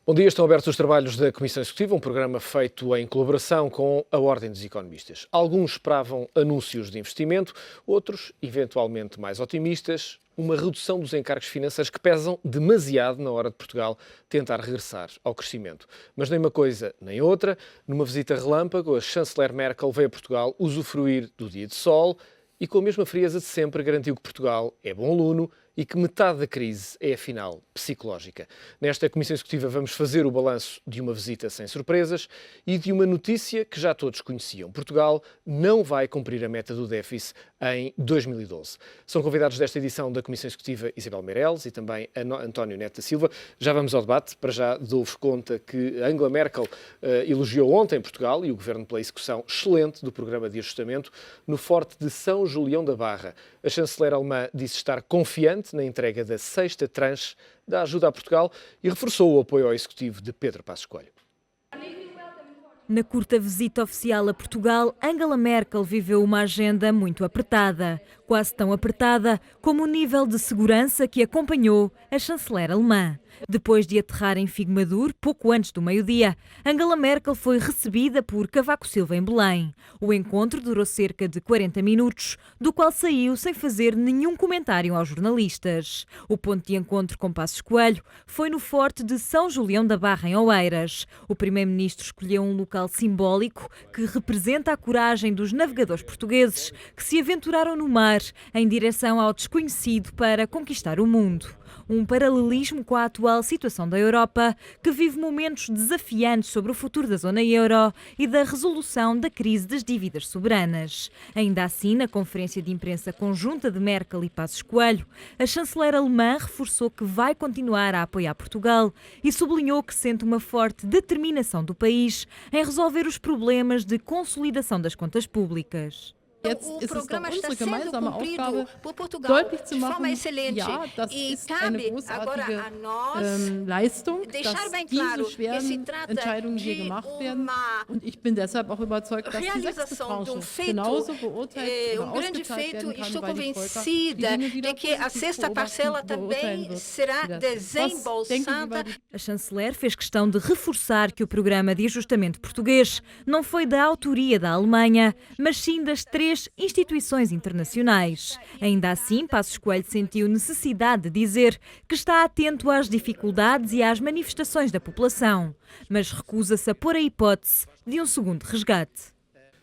Bom dia, estão abertos os trabalhos da Comissão Executiva, um programa feito em colaboração com a Ordem dos Economistas. Alguns esperavam anúncios de investimento, outros, eventualmente mais otimistas, uma redução dos encargos financeiros que pesam demasiado na hora de Portugal tentar regressar ao crescimento. Mas nem uma coisa nem outra, numa visita relâmpago, a chanceler Merkel veio a Portugal usufruir do dia de sol e com a mesma frieza de sempre garantiu que Portugal é bom aluno e que metade da crise é, afinal, psicológica. Nesta Comissão Executiva vamos fazer o balanço de uma visita sem surpresas e de uma notícia que já todos conheciam. Portugal não vai cumprir a meta do déficit em 2012. São convidados desta edição da Comissão Executiva Isabel Meirelles e também António Neto da Silva. Já vamos ao debate. Para já dou-vos conta que Angela Merkel elogiou ontem Portugal e o Governo pela execução excelente do programa de ajustamento no Forte de São Julião da Barra. A chanceler alemã disse estar confiante na entrega da sexta tranche da ajuda a Portugal e reforçou o apoio ao executivo de Pedro Passos Coelho. Na curta visita oficial a Portugal, Angela Merkel viveu uma agenda muito apertada, quase tão apertada como o nível de segurança que acompanhou a chanceler alemã. Depois de aterrar em Figueiredo, pouco antes do meio-dia, Angela Merkel foi recebida por Cavaco Silva em Belém. O encontro durou cerca de 40 minutos, do qual saiu sem fazer nenhum comentário aos jornalistas. O ponto de encontro com Passos Coelho foi no Forte de São Julião da Barra, em Oeiras. O primeiro-ministro escolheu um local simbólico que representa a coragem dos navegadores portugueses que se aventuraram no mar em direção ao desconhecido para conquistar o mundo. Um paralelismo com a atual situação da Europa, que vive momentos desafiantes sobre o futuro da zona euro e da resolução da crise das dívidas soberanas. Ainda assim, na conferência de imprensa conjunta de Merkel e Passos Coelho, a chanceler alemã reforçou que vai continuar a apoiar Portugal e sublinhou que sente uma forte determinação do país em resolver os problemas de consolidação das contas públicas. O programa está sendo cumprido por Portugal de forma excelente e cabe agora a nós deixar bem claro que se trata de uma realização de um feito, um grande feito, e estou convencida de que a sexta parcela também será desembolsada. A chanceler fez questão de reforçar que o programa de ajustamento português não foi da autoria da Alemanha, mas sim das três instituições internacionais. Ainda assim, Passos Coelho sentiu necessidade de dizer que está atento às dificuldades e às manifestações da população, mas recusa-se a pôr a hipótese de um segundo resgate.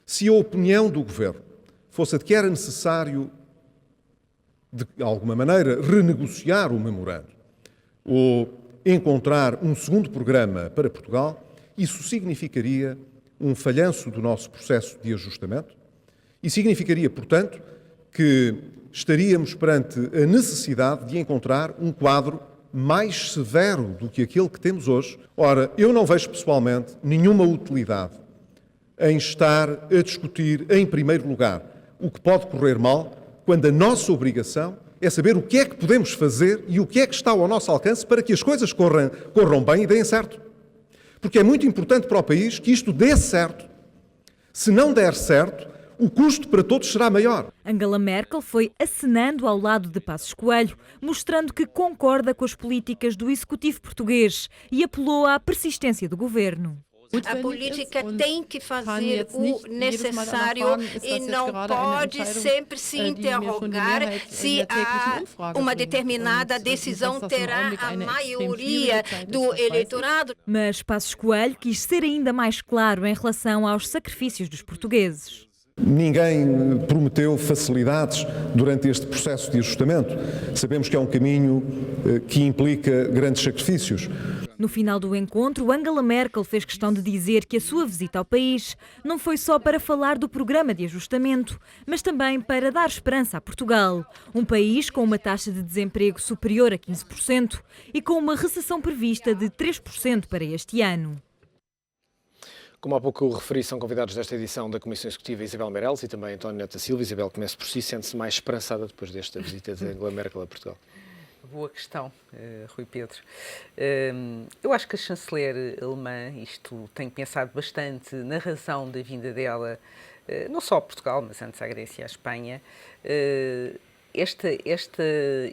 Se a opinião do Governo fosse a de que era necessário, de alguma maneira, renegociar o memorando ou encontrar um segundo programa para Portugal, isso significaria um falhanço do nosso processo de ajustamento. E significaria, portanto, que estaríamos perante a necessidade de encontrar um quadro mais severo do que aquele que temos hoje. Ora, eu não vejo pessoalmente nenhuma utilidade em estar a discutir, em primeiro lugar, o que pode correr mal, quando a nossa obrigação é saber o que é que podemos fazer e o que é que está ao nosso alcance para que as coisas corram bem e deem certo. Porque é muito importante para o país que isto dê certo. Se não der certo, o custo para todos será maior. Angela Merkel foi acenando ao lado de Passos Coelho, mostrando que concorda com as políticas do executivo português e apelou à persistência do governo. A política tem que fazer o necessário e não pode sempre se interrogar se uma determinada decisão terá a maioria do eleitorado. Mas Passos Coelho quis ser ainda mais claro em relação aos sacrifícios dos portugueses. Ninguém prometeu facilidades durante este processo de ajustamento. Sabemos que é um caminho que implica grandes sacrifícios. No final do encontro, Angela Merkel fez questão de dizer que a sua visita ao país não foi só para falar do programa de ajustamento, mas também para dar esperança a Portugal, um país com uma taxa de desemprego superior a 15% e com uma recessão prevista de 3% para este ano. Como há pouco referi, são convidados desta edição da Comissão Executiva Isabel Meirelles e também António Neto da Silva. Isabel, comece por si, sente-se mais esperançada depois desta visita de Angela Merkel a Portugal? Boa questão, Rui Pedro. Eu acho que a chanceler alemã, isto tenho pensado bastante na razão da vinda dela, não só a Portugal, mas antes à Grécia e à Espanha. Esta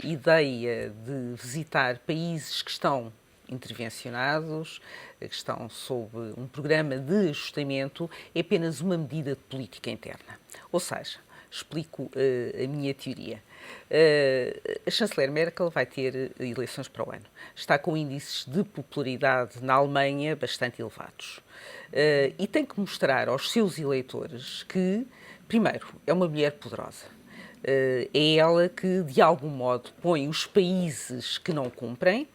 ideia de visitar países que estão intervencionados, que estão sob um programa de ajustamento, é apenas uma medida de política interna. Ou seja, explico a minha teoria. A chanceler Merkel vai ter eleições para o ano. Está com índices de popularidade na Alemanha bastante elevados. E tem que mostrar aos seus eleitores que, primeiro, é uma mulher poderosa. É ela que, de algum modo, põe os países que não cumprem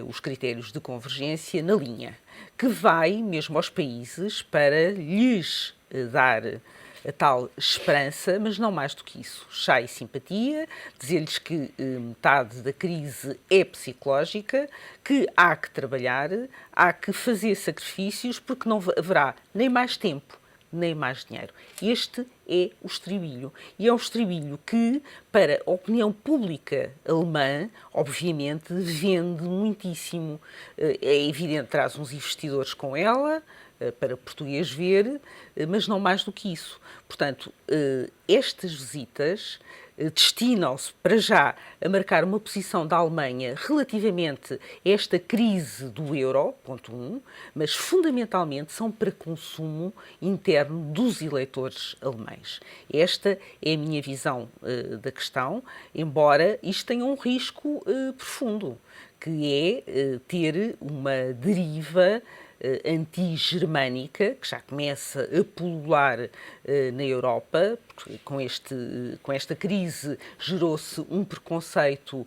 os critérios de convergência na linha, que vai mesmo aos países para lhes dar a tal esperança, mas não mais do que isso. Chá e simpatia, dizer-lhes que metade da crise é psicológica, que há que trabalhar, há que fazer sacrifícios, porque não haverá nem mais tempo, nem mais dinheiro. Este é o estribilho. E é um estribilho que, para a opinião pública alemã, obviamente, vende muitíssimo. É evidente, traz uns investidores com ela, para português ver, mas não mais do que isso. Portanto, estas visitas destinam-se, para já, a marcar uma posição da Alemanha relativamente a esta crise do euro, ponto 1, mas fundamentalmente são para consumo interno dos eleitores alemães. Esta é a minha visão da questão, embora isto tenha um risco profundo, que é ter uma deriva anti-germânica, que já começa a pulular na Europa, porque com esta crise gerou-se um preconceito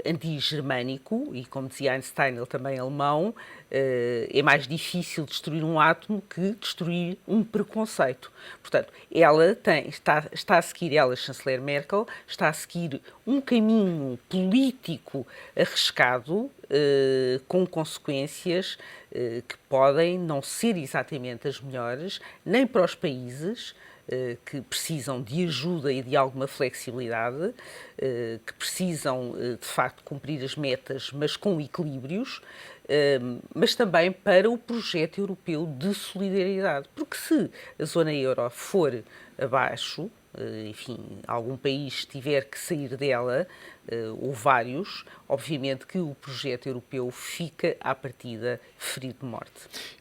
anti-germânico, e como dizia Einstein, ele também é alemão, é mais difícil destruir um átomo que destruir um preconceito. Portanto, ela está a seguir, ela, a chanceler Merkel, está a seguir um caminho político arriscado, com consequências que podem não ser exatamente as melhores, nem para os países que precisam de ajuda e de alguma flexibilidade, que precisam, de facto, cumprir as metas, mas com equilíbrios, mas também para o projeto europeu de solidariedade. Porque se a zona euro for abaixo, enfim, algum país tiver que sair dela, ou vários, obviamente que o projeto europeu fica, à partida, ferido de morte.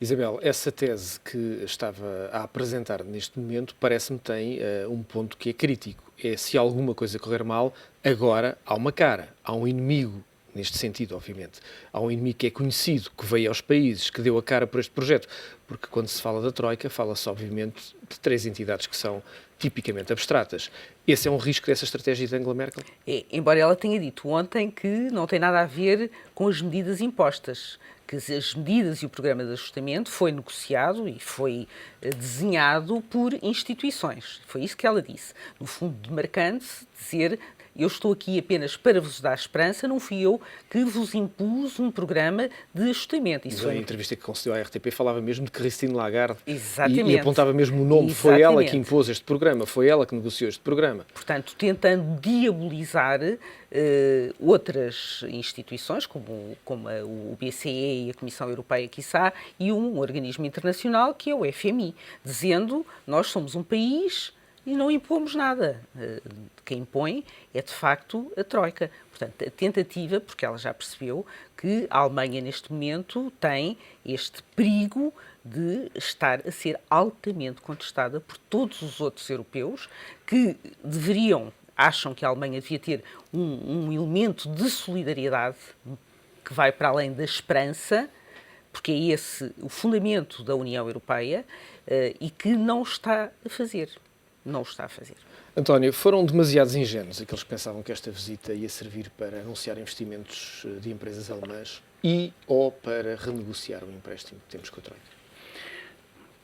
Isabel, essa tese que estava a apresentar neste momento parece-me tem um ponto que é crítico. É se alguma coisa correr mal, agora há uma cara, há um inimigo. Neste sentido, obviamente. Há um inimigo que é conhecido, que veio aos países, que deu a cara por este projeto. Porque quando se fala da Troika, fala-se, obviamente, de 3 entidades que são tipicamente abstratas. Esse é um risco dessa estratégia de Angela Merkel? Embora ela tenha dito ontem que não tem nada a ver com as medidas impostas, que as medidas e o programa de ajustamento foi negociado e foi desenhado por instituições. Foi isso que ela disse. No fundo, demarcando-se, dizer: eu estou aqui apenas para vos dar esperança, não fui eu que vos impus um programa de ajustamento. Isso a entrevista que concedeu à RTP falava mesmo de Christine Lagarde. Exatamente. E apontava mesmo o nome. Exatamente. Foi ela que impôs este programa, foi ela que negociou este programa. Portanto, tentando diabolizar outras instituições, como o BCE e a Comissão Europeia, quiçá, e um organismo internacional que é o FMI, dizendo: nós somos um país e não impomos nada. Quem impõe é, de facto, a Troika. Portanto, a tentativa, porque ela já percebeu que a Alemanha, neste momento, tem este perigo de estar a ser altamente contestada por todos os outros europeus que acham que a Alemanha devia ter um elemento de solidariedade que vai para além da esperança, porque é esse o fundamento da União Europeia, e que não está a fazer. Não está a fazer. António, foram demasiados ingênuos aqueles que pensavam que esta visita ia servir para anunciar investimentos de empresas alemãs ou para renegociar o empréstimo que temos com a Troika?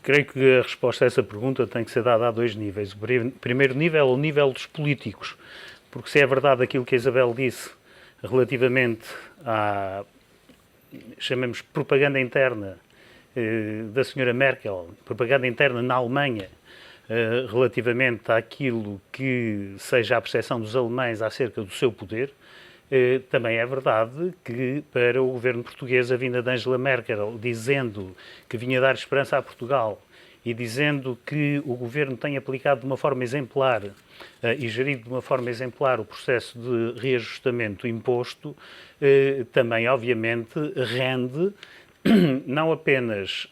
Creio que a resposta a essa pergunta tem que ser dada a 2 níveis. O primeiro nível é o nível dos políticos, porque se é verdade aquilo que a Isabel disse relativamente à, chamemos, propaganda interna da senhora Merkel, propaganda interna na Alemanha, relativamente àquilo que seja a percepção dos alemães acerca do seu poder, também é verdade que para o governo português a vinda de Angela Merkel dizendo que vinha dar esperança a Portugal e dizendo que o Governo tem aplicado de uma forma exemplar e gerido de uma forma exemplar o processo de reajustamento imposto, também, obviamente, rende não apenas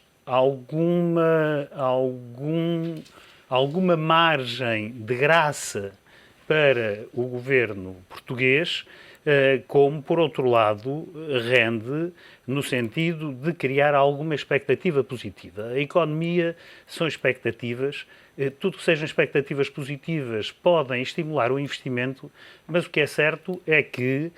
alguma margem de graça para o governo português, como, por outro lado, rende no sentido de criar alguma expectativa positiva. A economia são expectativas, tudo que sejam expectativas positivas podem estimular o investimento, mas o que é certo é que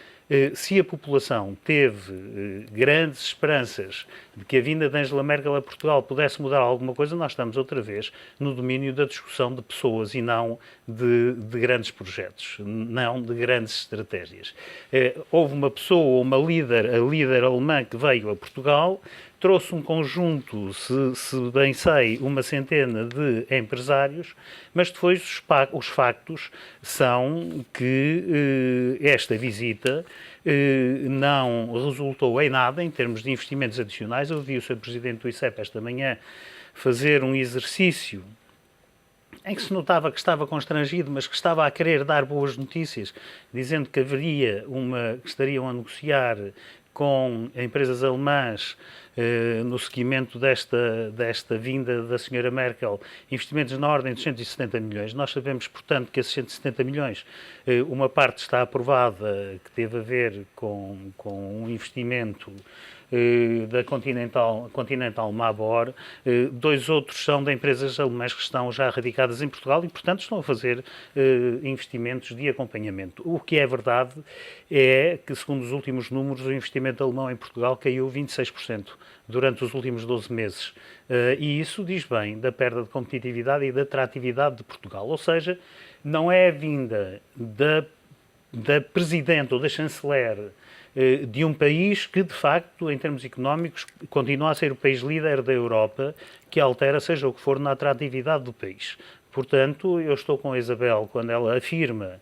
se a população teve grandes esperanças de que a vinda de Angela Merkel a Portugal pudesse mudar alguma coisa, nós estamos outra vez no domínio da discussão de pessoas e não de grandes projetos, não de grandes estratégias. Houve uma pessoa, a líder alemã que veio a Portugal, trouxe um conjunto, se bem sei, uma centena de empresários, mas depois os factos são que esta visita não resultou em nada em termos de investimentos adicionais. Eu vi o Sr. Presidente do ICEP esta manhã fazer um exercício em que se notava que estava constrangido, mas que estava a querer dar boas notícias, dizendo que que estariam a negociar com empresas alemãs no seguimento desta vinda da Sra. Merkel, investimentos na ordem de 170 milhões. Nós sabemos, portanto, que esses 170 milhões, uma parte está aprovada, que teve a ver com um investimento da Continental Mabor, dois outros são de empresas alemãs que estão já radicadas em Portugal e, portanto, estão a fazer investimentos de acompanhamento. O que é verdade é que, segundo os últimos números, o investimento alemão em Portugal caiu 26% durante os últimos 12 meses. E isso diz bem da perda de competitividade e da atratividade de Portugal. Ou seja, não é a vinda da Presidente ou da Chanceler de um país que, de facto, em termos económicos, continua a ser o país líder da Europa, que altera, seja o que for, na atratividade do país. Portanto, eu estou com a Isabel quando ela afirma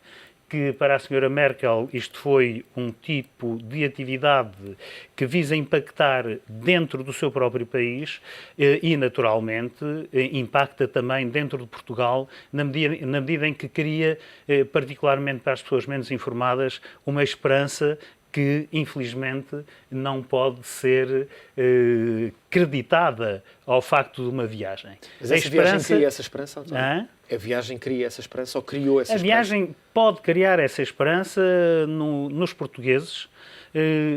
que para a Sra. Merkel isto foi um tipo de atividade que visa impactar dentro do seu próprio país e, naturalmente, impacta também dentro de Portugal, na medida em que cria, particularmente para as pessoas menos informadas, uma esperança que, infelizmente, não pode ser creditada ao facto de uma viagem. Mas essa viagem cria essa esperança, António? A viagem cria essa esperança ou criou essa esperança? A viagem pode criar essa esperança nos portugueses,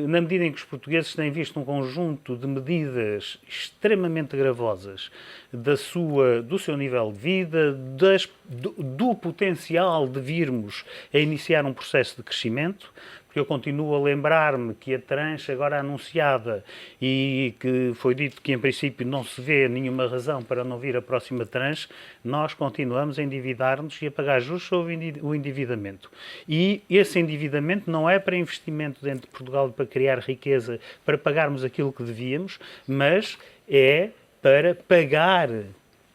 na medida em que os portugueses têm visto um conjunto de medidas extremamente gravosas do seu nível de vida, do potencial de virmos a iniciar um processo de crescimento, porque eu continuo a lembrar-me que a tranche agora anunciada e que foi dito que em princípio não se vê nenhuma razão para não vir a próxima tranche, nós continuamos a endividar-nos e a pagar juros sobre o endividamento. E esse endividamento não é para investimento dentro de Portugal, para criar riqueza, para pagarmos aquilo que devíamos, mas é para pagar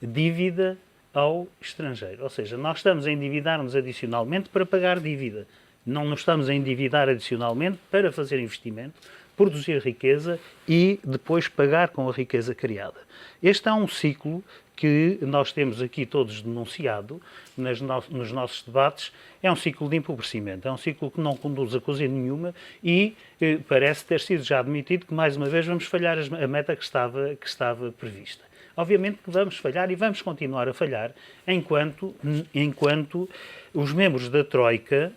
dívida ao estrangeiro. Ou seja, nós estamos a endividar-nos adicionalmente para pagar dívida. Não nos estamos a endividar adicionalmente para fazer investimento, produzir riqueza e depois pagar com a riqueza criada. Este é um ciclo que nós temos aqui todos denunciado nos nossos debates. É um ciclo de empobrecimento, é um ciclo que não conduz a coisa nenhuma e parece ter sido já admitido que, mais uma vez, vamos falhar a meta que estava prevista. Obviamente que vamos falhar e vamos continuar a falhar enquanto os membros da Troika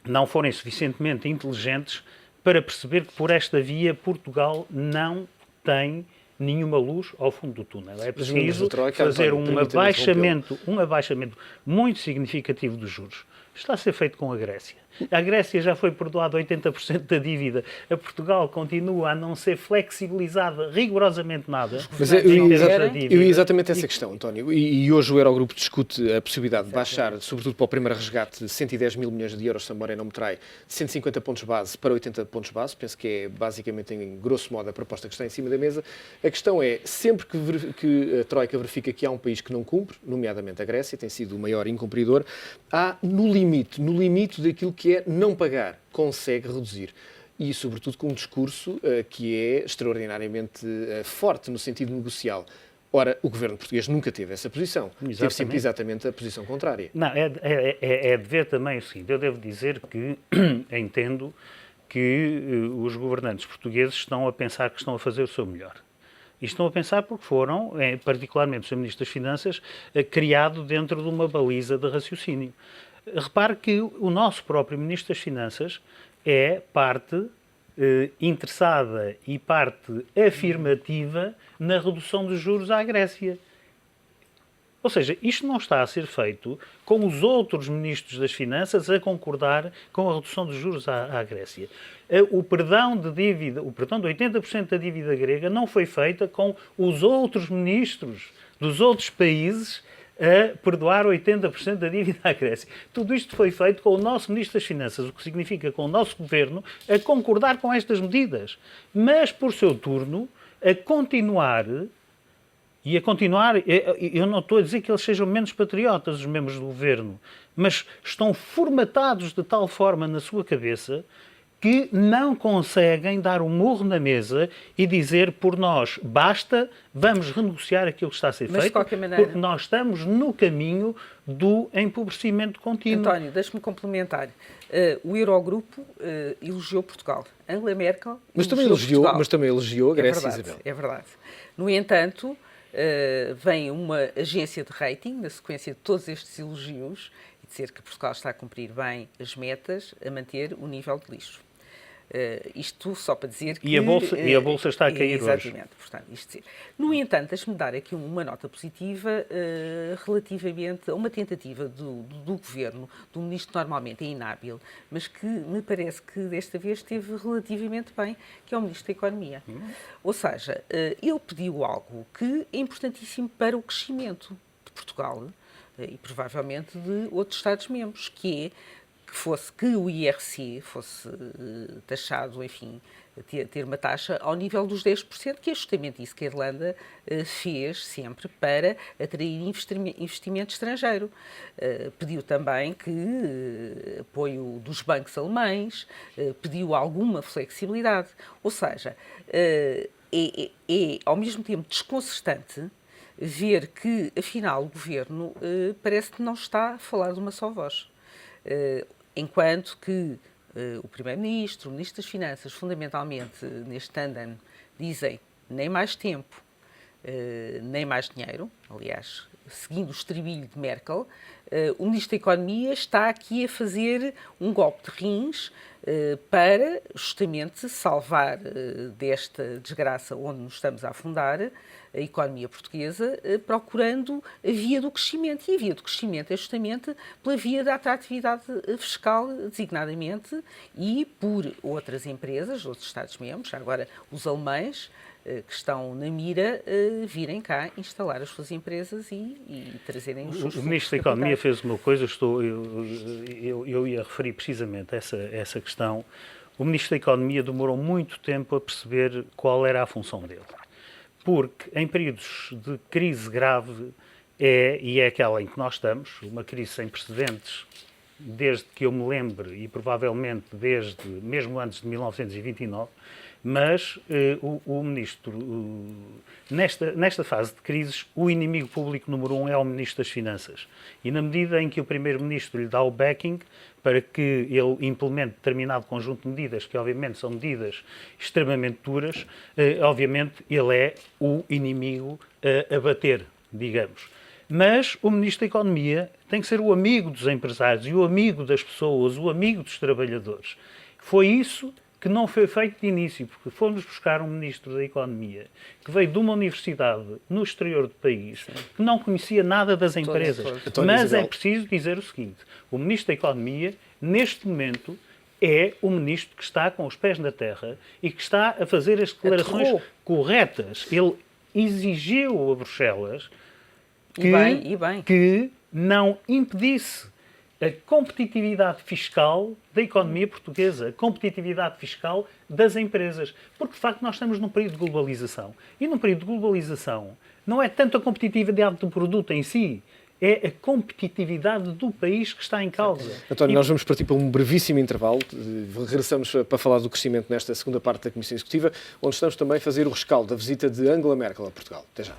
não forem suficientemente inteligentes para perceber que por esta via Portugal não tem nenhuma luz ao fundo do túnel. É preciso fazer um abaixamento muito significativo dos juros. Está a ser feito com a Grécia. A Grécia já foi perdoada 80% da dívida. A Portugal continua a não ser flexibilizada rigorosamente nada. Mas eu ia exatamente essa questão, António. E hoje o Eurogrupo discute a possibilidade de baixar, sobretudo para o primeiro resgate, 110 mil milhões de euros, se a memória não me trai, de 150 pontos base para 80 pontos base. Penso que é basicamente, em grosso modo, a proposta que está em cima da mesa. A questão é, sempre que a Troika verifica que há um país que não cumpre, nomeadamente a Grécia, tem sido o maior incumpridor, há no limite daquilo que é não pagar, consegue reduzir. E, sobretudo, com um discurso que é extraordinariamente forte no sentido negocial. Ora, o governo português nunca teve essa posição. Exatamente. Teve sempre exatamente a posição contrária. Não, é de ver também o seguinte. Eu devo dizer que entendo que os governantes portugueses estão a pensar que estão a fazer o seu melhor. E estão a pensar porque foram, particularmente o Sr. Ministro das Finanças, criado dentro de uma baliza de raciocínio. Repare que o nosso próprio Ministro das Finanças é parte interessada e parte afirmativa na redução dos juros à Grécia. Ou seja, isto não está a ser feito com os outros ministros das Finanças a concordar com a redução dos juros à Grécia. O perdão de 80% da dívida grega não foi feita com os outros ministros dos outros países a perdoar 80% da dívida à Grécia. Tudo isto foi feito com o nosso Ministro das Finanças, o que significa com o nosso Governo a concordar com estas medidas. Mas, por seu turno, a continuar, eu não estou a dizer que eles sejam menos patriotas, os membros do Governo, mas estão formatados de tal forma na sua cabeça que não conseguem dar um murro na mesa e dizer por nós, basta, vamos renegociar aquilo que está a ser feito, porque nós estamos no caminho do empobrecimento contínuo. António, deixe-me complementar. O Eurogrupo elogiou Portugal. Angela Merkel mas também elogiou a Grécia, Isabel. É verdade. No entanto, vem uma agência de rating, na sequência de todos estes elogios, e dizer que Portugal está a cumprir bem as metas, a manter o nível de lixo. Isto só para dizer que... E a Bolsa está a cair hoje. Exatamente. Portanto, isto dizer. No entanto, deixe-me dar aqui uma nota positiva relativamente a uma tentativa do Governo, do Ministro que normalmente é inábil, mas que me parece que desta vez esteve relativamente bem, que é o Ministro da Economia. Ou seja, ele pediu algo que é importantíssimo para o crescimento de Portugal e provavelmente de outros Estados-membros, que é que o IRC fosse taxado, enfim, ter uma taxa ao nível dos 10%, que é justamente isso que a Irlanda fez sempre para atrair investimento estrangeiro. Pediu também apoio dos bancos alemães, pediu alguma flexibilidade. Ou seja, é ao mesmo tempo desconcertante ver que, afinal, o Governo parece que não está a falar de uma só voz. Enquanto que o Primeiro-Ministro, o Ministro das Finanças, fundamentalmente neste tandem, dizem nem mais tempo, nem mais dinheiro, aliás, seguindo o estribilho de Merkel, o Ministro da Economia está aqui a fazer um golpe de rins para justamente salvar desta desgraça onde nos estamos a afundar a economia portuguesa, procurando a via do crescimento. E a via do crescimento é justamente pela via da atratividade fiscal, designadamente, e por outras empresas, outros Estados-membros, agora os alemães, que estão na mira, virem cá instalar as suas empresas e trazerem os seus O Ministro da Economia fez uma coisa, eu ia referir precisamente essa questão. O Ministro da Economia demorou muito tempo a perceber qual era a função dele. Porque em períodos de crise grave, e é aquela em que nós estamos, uma crise sem precedentes, desde que eu me lembre, e provavelmente desde mesmo antes de 1929, mas o Ministro, nesta fase de crises, o inimigo público número 1 é o Ministro das Finanças. E na medida em que o Primeiro-Ministro lhe dá o backing para que ele implemente determinado conjunto de medidas, que obviamente são medidas extremamente duras, obviamente ele é o inimigo a bater, digamos. Mas o Ministro da Economia tem que ser o amigo dos empresários e o amigo das pessoas, o amigo dos trabalhadores. Foi isso que não foi feito de início, porque fomos buscar um Ministro da Economia que veio de uma universidade no exterior do país, que não conhecia nada das empresas. Mas é preciso dizer o seguinte, o Ministro da Economia, neste momento, é o Ministro que está com os pés na terra e que está a fazer as declarações corretas. Ele exigiu a Bruxelas que não impedisse a competitividade fiscal da economia portuguesa, a competitividade fiscal das empresas. Porque, de facto, nós estamos num período de globalização. E num período de globalização não é tanto a competitividade do produto em si, é a competitividade do país que está em causa. António, nós vamos partir para um brevíssimo intervalo. Regressamos para falar do crescimento nesta segunda parte da Comissão Executiva, onde estamos também a fazer o rescaldo da visita de Angela Merkel a Portugal. Até já.